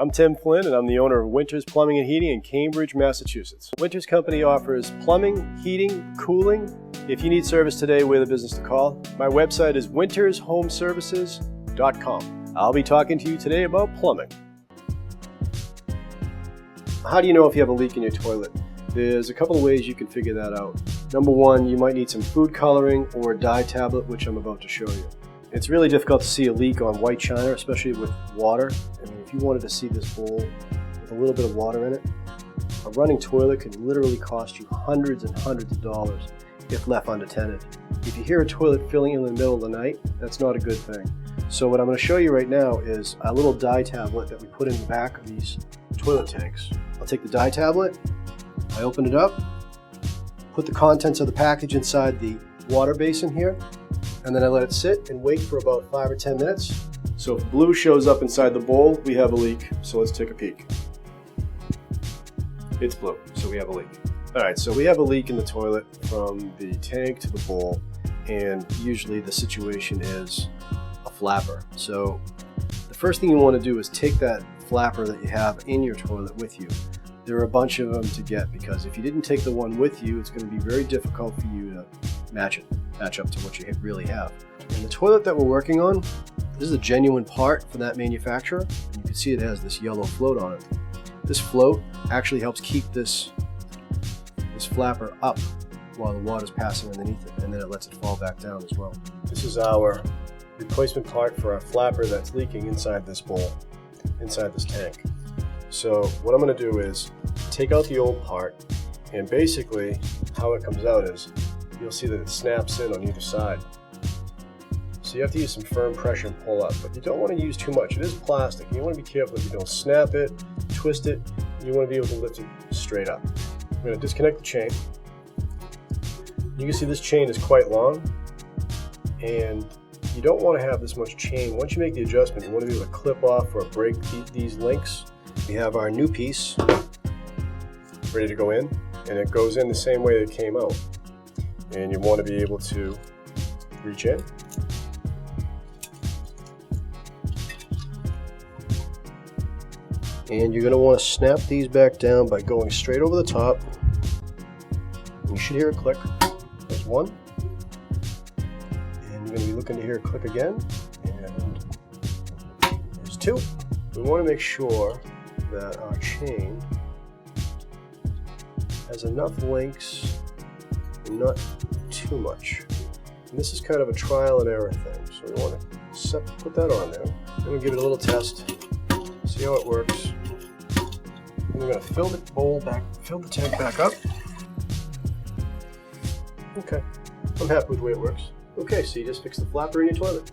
I'm Tim Flynn, and I'm the owner of Winters Plumbing and Heating in Cambridge, Massachusetts. Winters Company offers plumbing, heating, cooling. If you need service today, we're the business to call. My website is wintershomeservices.com. I'll be talking to you today about plumbing. How do you know if you have a leak in your toilet? There's a couple of ways you can figure that out. Number one, you might need some food coloring or a dye tablet, which I'm about to show you. It's really difficult to see a leak on white china, especially with water. I mean, if you wanted to see this bowl with a little bit of water in it, a running toilet could literally cost you hundreds and hundreds of dollars if left unattended. If you hear a toilet filling in the middle of the night, that's not a good thing. So what I'm going to show you right now is a little dye tablet that we put in the back of these toilet tanks. I'll take the dye tablet, I open it up, put the contents of the package inside the water basin here, and then I let it sit and wait for about 5 or 10 minutes. So if blue shows up inside the bowl, we have a leak. So let's take a peek. It's blue, so we have a leak. All right, so we have a leak in the toilet from the tank to the bowl, and usually the situation is a flapper. So the first thing you want to do is take that flapper that you have in your toilet with you. There are a bunch of them to get, because if you didn't take the one with you, it's going to be very difficult for you to match up to what you really have. And the toilet that we're working on, this is a genuine part from that manufacturer, and you can see it has this yellow float on it. This float actually helps keep this flapper up while the water's passing underneath it, and then it lets it fall back down as well. This is our replacement part for our flapper that's leaking inside this bowl, inside this tank. So what I'm going to do is take out the old part, and basically how it comes out is you'll see that it snaps in on either side. So you have to use some firm pressure and pull up, but you don't want to use too much. It is plastic. You want to be careful that you don't snap it, twist it. You want to be able to lift it straight up. I'm going to disconnect the chain. You can see this chain is quite long, and you don't want to have this much chain. Once you make the adjustment, you want to be able to clip off or break these links. We have our new piece ready to go in, and it goes in the same way that it came out. And you want to be able to reach in. And you're going to want to snap these back down by going straight over the top. And you should hear a click. There's one. And you're going to be looking to hear a click again. And there's two. We want to make sure that our chain has enough links and not too much. And this is kind of a trial and error thing. So we want to put that on there. Then we'll give it a little test, see how it works. And we're going to fill the tank back up. Okay, I'm happy with the way it works. Okay, so you just fix the flapper in your toilet.